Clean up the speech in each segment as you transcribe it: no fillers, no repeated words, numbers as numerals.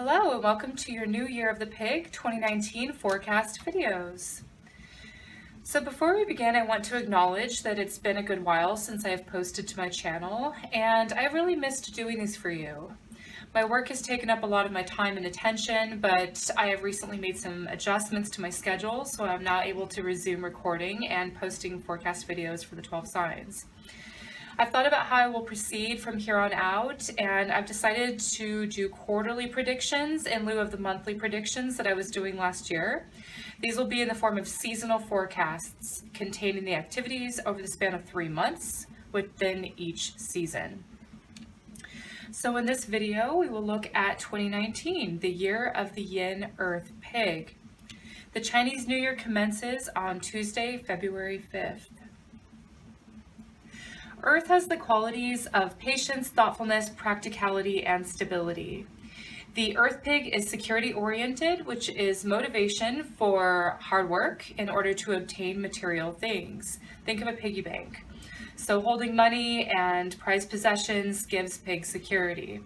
Hello and welcome to your New Year of the Pig 2019 forecast videos. So before we begin, I want to acknowledge that it's been a good while since I have posted to my channel, and I really missed doing these for you. My work has taken up a lot of my time and attention, but I have recently made some adjustments to my schedule, so I'm now able to resume recording and posting forecast videos for the 12 signs. I've thought about how I will proceed from here on out, and I've decided to do quarterly predictions in lieu of the monthly predictions that I was doing last year. These will be in the form of seasonal forecasts containing the activities over the span of 3 months within each season. So in this video, we will look at 2019, the year of the Yin Earth Pig. The Chinese New Year commences on Tuesday, February 5th. Earth has the qualities of patience, thoughtfulness, practicality, and stability. The Earth Pig is security-oriented, which is motivation for hard work in order to obtain material things. Think of a piggy bank. So holding money and prized possessions gives pigs security.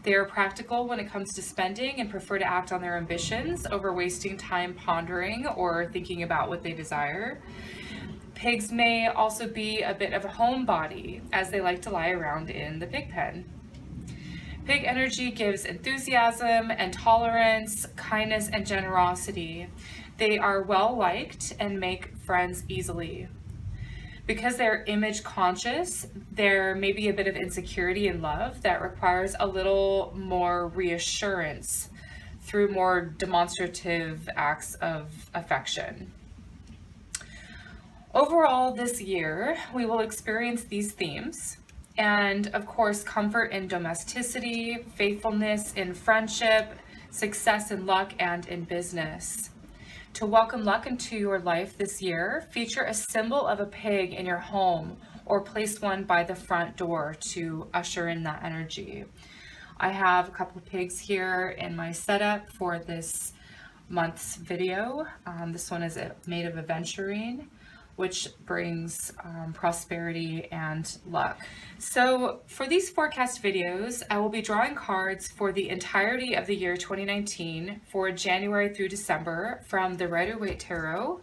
They are practical when it comes to spending and prefer to act on their ambitions over wasting time pondering or thinking about what they desire. Pigs may also be a bit of a homebody, as they like to lie around in the pig pen. Pig energy gives enthusiasm and tolerance, kindness and generosity. They are well liked and make friends easily. Because they're image conscious, there may be a bit of insecurity in love that requires a little more reassurance through more demonstrative acts of affection. Overall, this year, we will experience these themes, and of course, comfort in domesticity, faithfulness in friendship, success in luck and in business. To welcome luck into your life this year, feature a symbol of a pig in your home or place one by the front door to usher in that energy. I have a couple of pigs here in my setup for this month's video. This one is made of aventurine, which brings prosperity and luck. So for these forecast videos, I will be drawing cards for the entirety of the year 2019 for January through December from the Rider-Waite Tarot,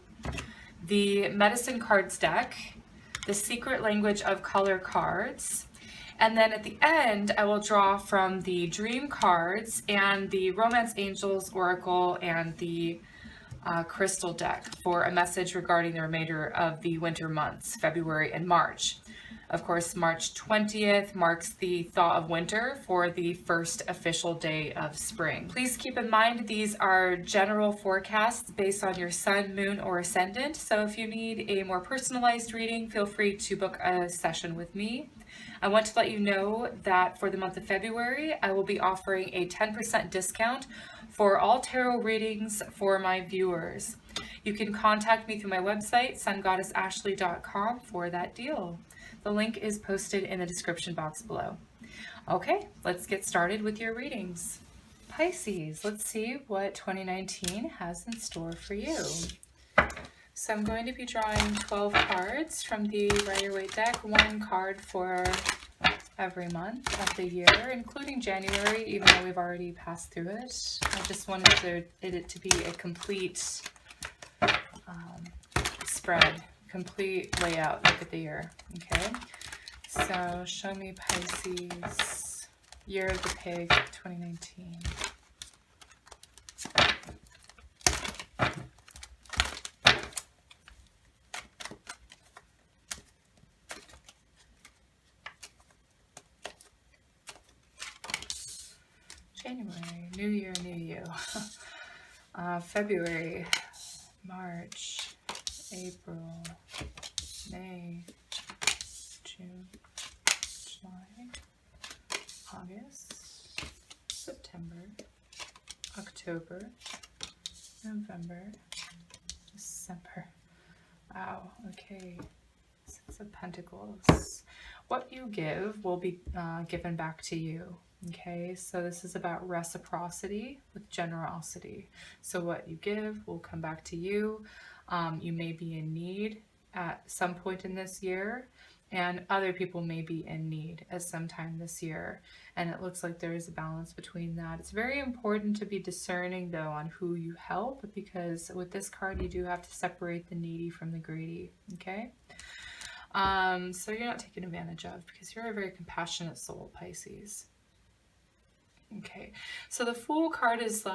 the Medicine Cards deck, the Secret Language of Color cards, and then at the end, I will draw from the Dream cards and the Romance Angels Oracle and the crystal deck for a message regarding the remainder of the winter months, February and March. Of course, March 20th marks the thaw of winter for the first official day of spring. Please keep in mind these are general forecasts based on your sun, moon, or ascendant, so if you need a more personalized reading, feel free to book a session with me. I want to let you know that for the month of February, I will be offering a 10% discount for all tarot readings for my viewers. You can contact me through my website, SunGoddessAshley.com, for that deal. The link is posted in the description box below. Okay, let's get started with your readings. Pisces, let's see what 2019 has in store for you. So I'm going to be drawing 12 cards from the Rider-Waite deck, one card for every month of the year, including January, even though we've already passed through it. I just wanted it to be a complete spread, complete layout, look at the year, okay? So show me Pisces, Year of the Pig 2019. January, New Year, New You. February, March, April, May, June, July, August, September, October, November, December. Wow, okay. Six of Pentacles. What you give will be given back to you. Okay, so this is about reciprocity with generosity. So what you give will come back to you. You may be in need at some point in this year, and other people may be in need at some time this year. And it looks like there is a balance between that. It's very important to be discerning though on who you help, because with this card you do have to separate the needy from the greedy. Okay. So you're not taken advantage of because you're a very compassionate soul, Pisces. Okay, so the Fool card is,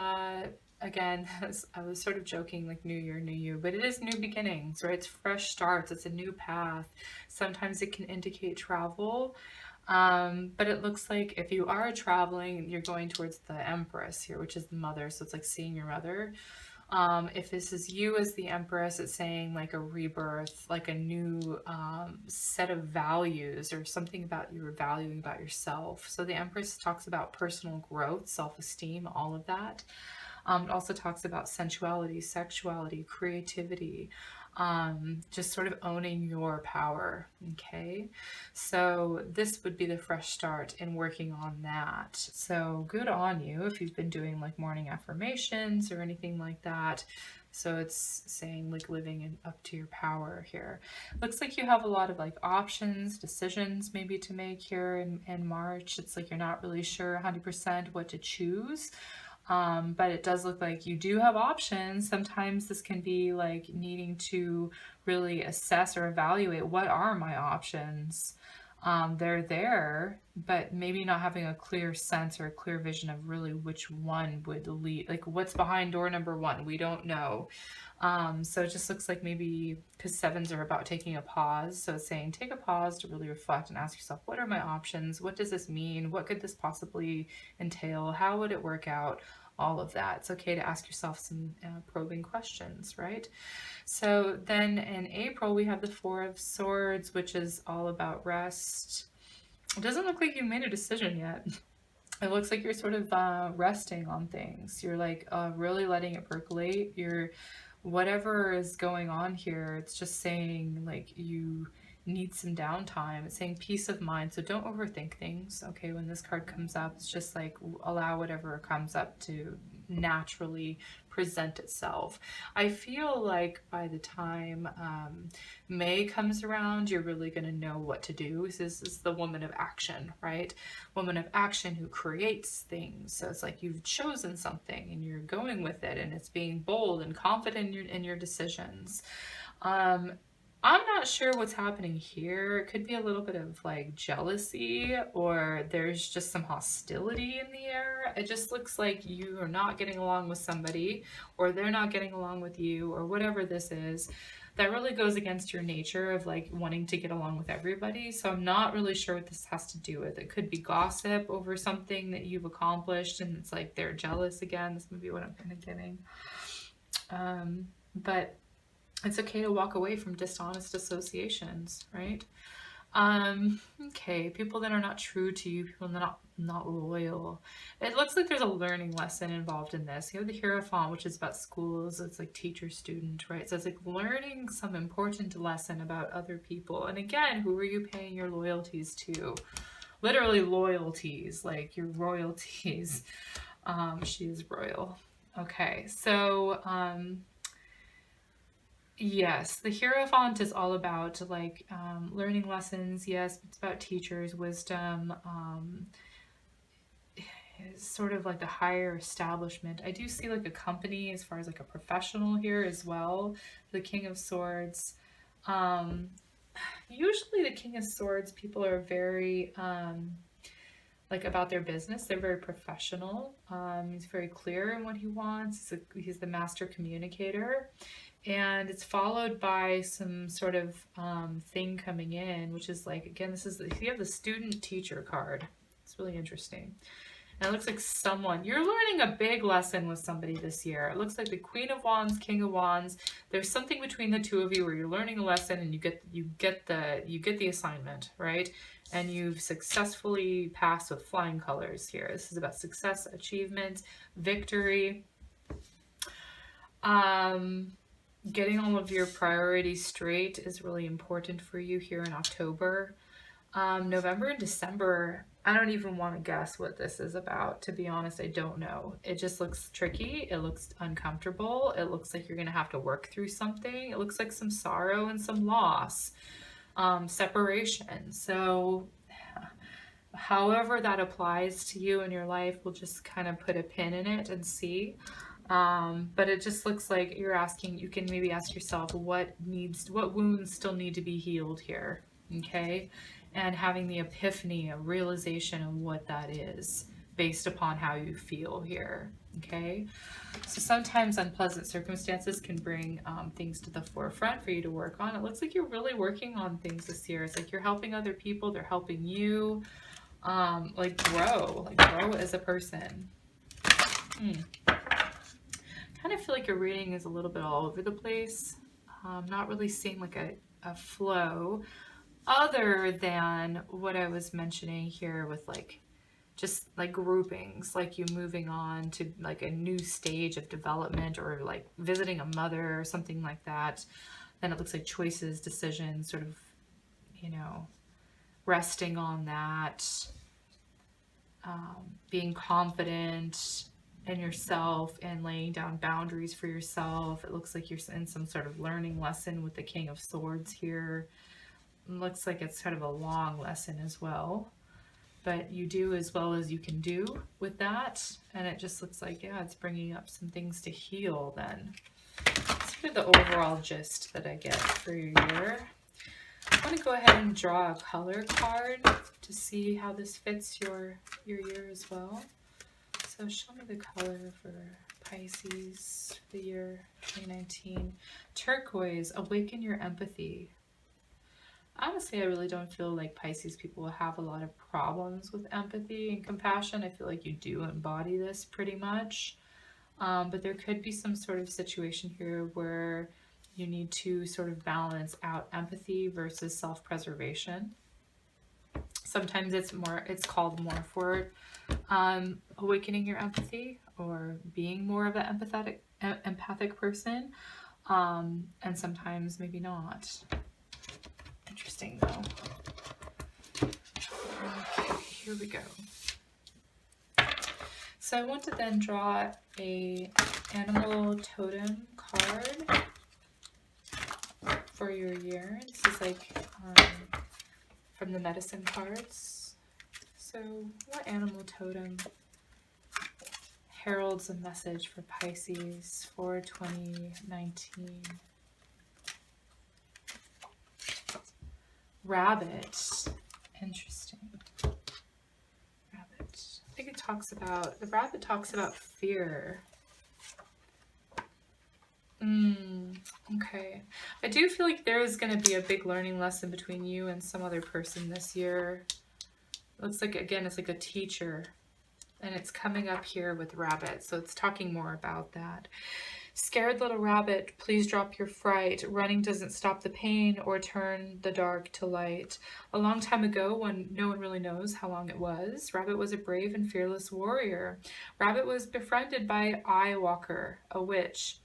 again, I was sort of joking, like new year, new you, but it is new beginnings, right? It's fresh starts, it's a new path. Sometimes it can indicate travel, but it looks like if you are traveling, you're going towards the Empress here, which is the mother, so it's like seeing your mother. If this is you as the Empress, it's saying like a rebirth, like a new set of values or something about you valuing about yourself. So the Empress talks about personal growth, self-esteem, all of that. It also talks about sensuality, sexuality, creativity, just sort of owning your power. Okay, so this would be the fresh start in working on that. So good on you if you've been doing like morning affirmations or anything like that. So it's saying like living in, up to your power here. Looks like you have a lot of like options, decisions maybe to make here in March. It's like you're not really sure 100% what to choose. But it does look like you do have options. Sometimes this can be like needing to really assess or evaluate what are my options. They're there, but maybe not having a clear sense or a clear vision of really which one would lead, like what's behind door number one. We don't know. So it just looks like maybe because sevens are about taking a pause. So it's saying take a pause to really reflect and ask yourself, what are my options? What does this mean? What could this possibly entail? How would it work out? All of that. It's okay to ask yourself some probing questions, right? So then in April, we have the Four of Swords, which is all about rest. It doesn't look like you made a decision yet. It looks like you're sort of resting on things. You're like really letting it percolate. You're, whatever is going on here, it's just saying like you need some downtime. It's saying peace of mind. So don't overthink things. Okay, when this card comes up, it's just like allow whatever comes up to naturally present itself. I feel like by the time May comes around, you're really going to know what to do. This is the woman of action, right? Woman of action who creates things. So it's like you've chosen something and you're going with it, and it's being bold and confident in your decisions. I'm not sure what's happening here. It could be a little bit of like jealousy, or there's just some hostility in the air. It just looks like you are not getting along with somebody, or they're not getting along with you, or whatever this is. That really goes against your nature of like wanting to get along with everybody. So I'm not really sure what this has to do with. It could be gossip over something that you've accomplished, and it's like they're jealous again. This may be what I'm kind of getting. But it's okay to walk away from dishonest associations, right? Okay, people that are not true to you, people that are not loyal. It looks like there's a learning lesson involved in this. You have the Hierophant, which is about schools. It's like teacher student, right? So it's like learning some important lesson about other people. And again, who are you paying your loyalties to? Literally loyalties, like your royalties. She is royal. Okay, so yes, the Hierophant is all about like learning lessons. Yes, it's about teachers, wisdom. It's sort of like the higher establishment. I do see like a company as far as like a professional here as well. The King of Swords. Usually the King of Swords, people are very like about their business. They're very professional. He's very clear in what he wants. He's the master communicator. And it's followed by some sort of thing coming in, which is like, again, this is, you have the student teacher card. It's really interesting. And it looks like someone, you're learning a big lesson with somebody this year. It looks like the Queen of Wands, King of Wands. There's something between the two of you where you're learning a lesson and you get the assignment, right? And you've successfully passed with flying colors here. This is about success, achievement, victory. Getting all of your priorities straight is really important for you here in October. November and December, I don't even want to guess what this is about. To be honest, I don't know. It just looks tricky. It looks uncomfortable. It looks like you're going to have to work through something. It looks like some sorrow and some loss. separation. So however that applies to you in your life, we'll just kind of put a pin in it and see. But it just looks like you're asking, you can maybe ask yourself what wounds still need to be healed here, okay? And having the epiphany, a realization of what that is based upon how you feel here, okay? So sometimes unpleasant circumstances can bring things to the forefront for you to work on. It looks like you're really working on things this year. It's like you're helping other people, they're helping you, like grow as a person. Kind of feel like your reading is a little bit all over the place. Not really seeing like a flow, other than what I was mentioning here with like just like groupings, like you moving on to like a new stage of development, or like visiting a mother or something like that. Then it looks like choices, decisions, sort of, you know, resting on that, being confident in yourself and laying down boundaries for yourself. It looks like you're in some sort of learning lesson with the King of Swords here. It looks like it's kind of a long lesson as well, but you do as well as you can do with that. And it just looks like, yeah, it's bringing up some things to heal then. That's sort of the overall gist that I get for your year. I want to go ahead and draw a color card to see how this fits your year as well. So show me the color for Pisces for the year 2019. Turquoise, awaken your empathy. Honestly, I really don't feel like Pisces people will have a lot of problems with empathy and compassion. I feel like you do embody this pretty much. But there could be some sort of situation here where you need to sort of balance out empathy versus self-preservation. Sometimes it's called more for awakening your empathy, or being more of an empathic person, and sometimes maybe not. Interesting though. Okay, here we go. So I want to then draw a animal totem card for your year. This is like from the medicine cards. So what animal totem heralds a message for Pisces for 2019? Rabbit. Interesting. Rabbit. I think the rabbit talks about fear. Okay. I do feel like there is going to be a big learning lesson between you and some other person this year. It looks like, again, it's like a teacher, and it's coming up here with rabbit, so it's talking more about that. Scared little rabbit, please drop your fright. Running doesn't stop the pain or turn the dark to light. A long time ago, when no one really knows how long it was, Rabbit was a brave and fearless warrior. Rabbit was befriended by Eyewalker, a witch.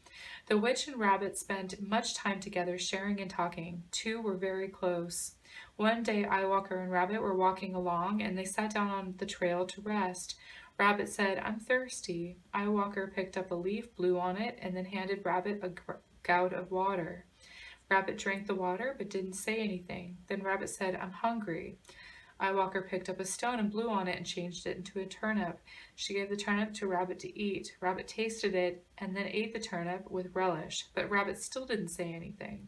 The witch and Rabbit spent much time together, sharing and talking. Two were very close. One day, Eyewalker and Rabbit were walking along, and they sat down on the trail to rest. Rabbit said, "I'm thirsty." Eyewalker picked up a leaf, blew on it, and then handed Rabbit a gout of water. Rabbit drank the water, but didn't say anything. Then Rabbit said, "I'm hungry." Eyewalker picked up a stone and blew on it and changed it into a turnip. She gave the turnip to Rabbit to eat. Rabbit tasted it and then ate the turnip with relish, but Rabbit still didn't say anything.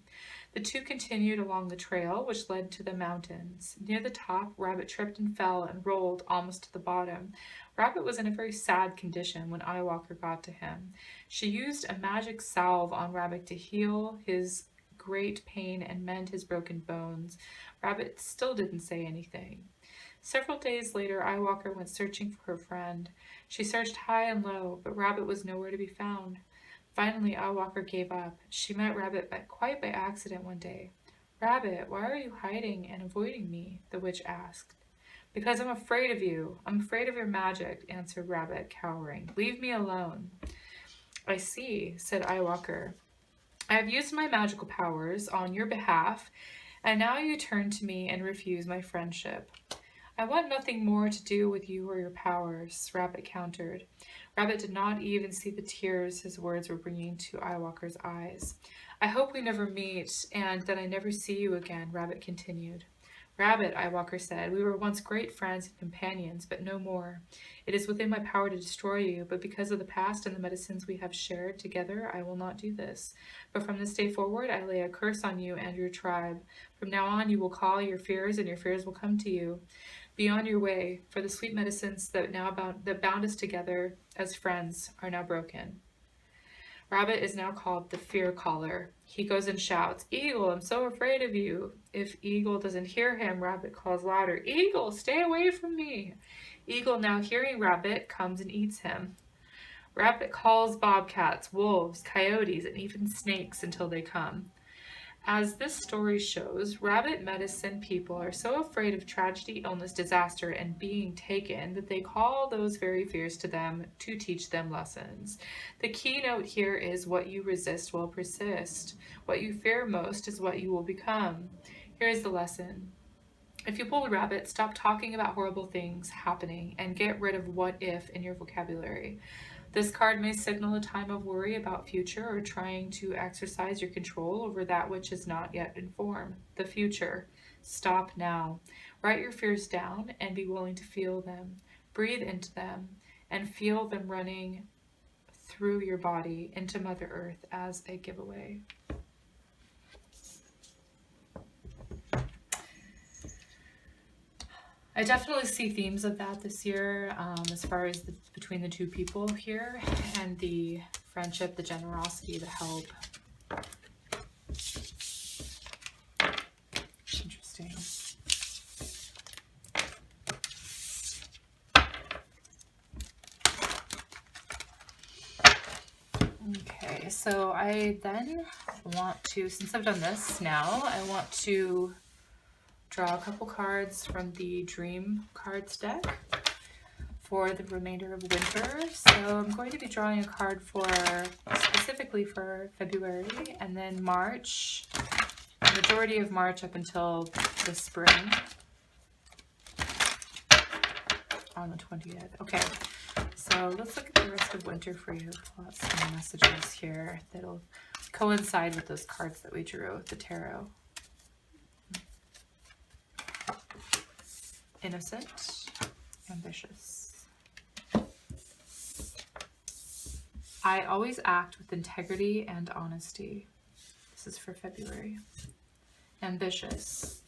The two continued along the trail, which led to the mountains. Near the top, Rabbit tripped and fell and rolled almost to the bottom. Rabbit was in a very sad condition when Eyewalker got to him. She used a magic salve on Rabbit to heal his great pain and mend his broken bones. Rabbit still didn't say anything. Several days later, Eyewalker went searching for her friend. She searched high and low, but Rabbit was nowhere to be found. Finally, Eyewalker gave up. She met Rabbit quite by accident one day. "Rabbit, why are you hiding and avoiding me?" the witch asked. "Because I'm afraid of you. I'm afraid of your magic," answered Rabbit, cowering. "Leave me alone." "I see," said Eyewalker. "I have used my magical powers on your behalf, and now you turn to me and refuse my friendship. I want nothing more to do with you or your powers, Rabbit countered. Rabbit did not even see the tears his words were bringing to Eyewalker's eyes. I hope we never meet, and that I never see you again, Rabbit continued. Rabbit, Eyewalker said, we were once great friends and companions, but no more. It is within my power to destroy you, but because of the past and the medicines we have shared together, I will not do this. But from this day forward, I lay a curse on you and your tribe. From now on, you will call your fears, and your fears will come to you. Be on your way, for the sweet medicines that bound us together as friends are now broken. Rabbit is now called the Fear Caller. He goes and shouts, Eagle, I'm so afraid of you. If Eagle doesn't hear him, Rabbit calls louder, Eagle, stay away from me. Eagle, now hearing Rabbit, comes and eats him. Rabbit calls bobcats, wolves, coyotes, and even snakes until they come. As this story shows, rabbit medicine people are so afraid of tragedy, illness, disaster, and being taken that they call those very fears to them to teach them lessons. The keynote here is what you resist will persist. What you fear most is what you will become. Here's the lesson. If you pull a rabbit, stop talking about horrible things happening and get rid of what if in your vocabulary. This card may signal a time of worry about future or trying to exercise your control over that which is not yet informed. The future. Stop now. Write your fears down and be willing to feel them. Breathe into them and feel them running through your body into Mother Earth as a giveaway. I definitely see themes of that this year, as far as between the two people here, and the friendship, the generosity, the help. Interesting. Okay, so I then want to, since I've done this now, I want to draw a couple cards from the Dream Cards deck for the remainder of winter. So I'm going to be drawing a card specifically for February, and then March, the majority of March up until the spring on the 20th. Okay, so let's look at the rest of winter for you. Pull out some messages here that'll coincide with those cards that we drew, the tarot. Innocent, ambitious. I always act with integrity and honesty. This is for February. Ambitious.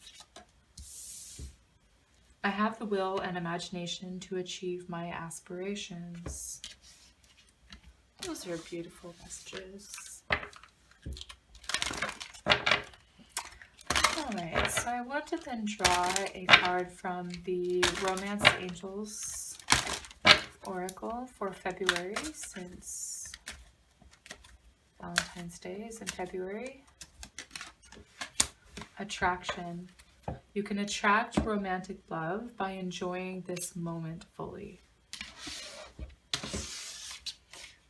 I have the will and imagination to achieve my aspirations. Those are beautiful messages. Alright, so I want to then draw a card from the Romance Angels Oracle for February, since Valentine's Day is in February. Attraction. You can attract romantic love by enjoying this moment fully.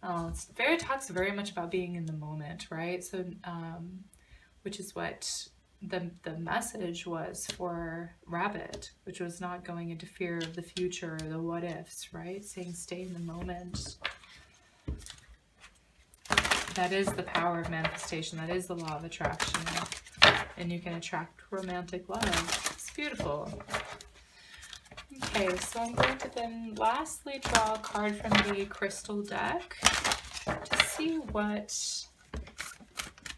It talks very much about being in the moment, right? So, which is what the message was for Rabbit, which was not going into fear of the future or the what ifs, right? Saying stay in the moment. That is the power of manifestation. That is the law of attraction. And you can attract romantic love. It's beautiful. Okay, so I'm going to then lastly draw a card from the crystal deck to see what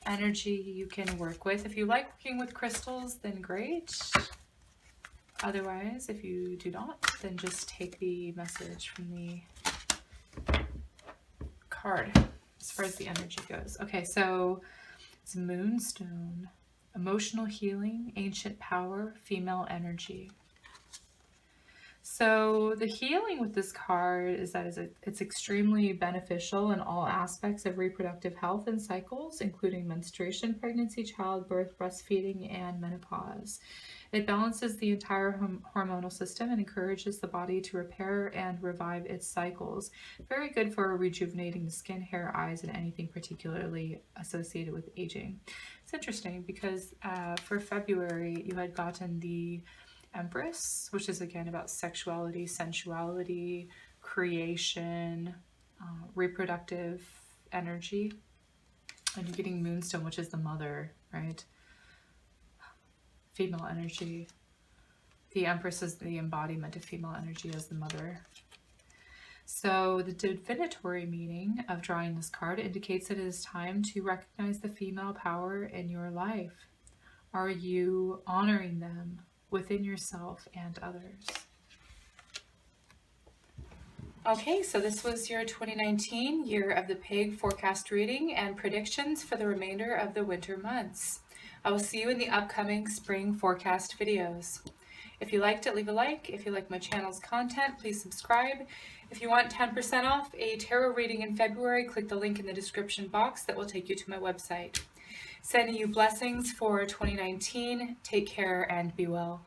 energy you can work with. If you like working with crystals, then great. Otherwise, if you do not, then just take the message from the card as far as the energy goes. Okay, so it's Moonstone, emotional healing, ancient power, female energy. So the healing with this card is that it's extremely beneficial in all aspects of reproductive health and cycles, including menstruation, pregnancy, childbirth, breastfeeding, and menopause. It balances the entire hormonal system and encourages the body to repair and revive its cycles. Very good for rejuvenating the skin, hair, eyes, and anything particularly associated with aging. It's interesting because for February, you had gotten the Empress, which is again about sexuality, sensuality, creation, reproductive energy. And you're getting Moonstone, which is the mother, right? Female energy. The Empress is the embodiment of female energy as the mother. So the divinatory meaning of drawing this card indicates that it is time to recognize the female power in your life. Are you honoring them within yourself and others? Okay, so this was your 2019 Year of the Pig forecast reading and predictions for the remainder of the winter months. I will see you in the upcoming spring forecast videos. If you liked it, leave a like. If you like my channel's content, please subscribe. If you want 10% off a tarot reading in February, click the link in the description box that will take you to my website. Sending you blessings for 2019. Take care and be well.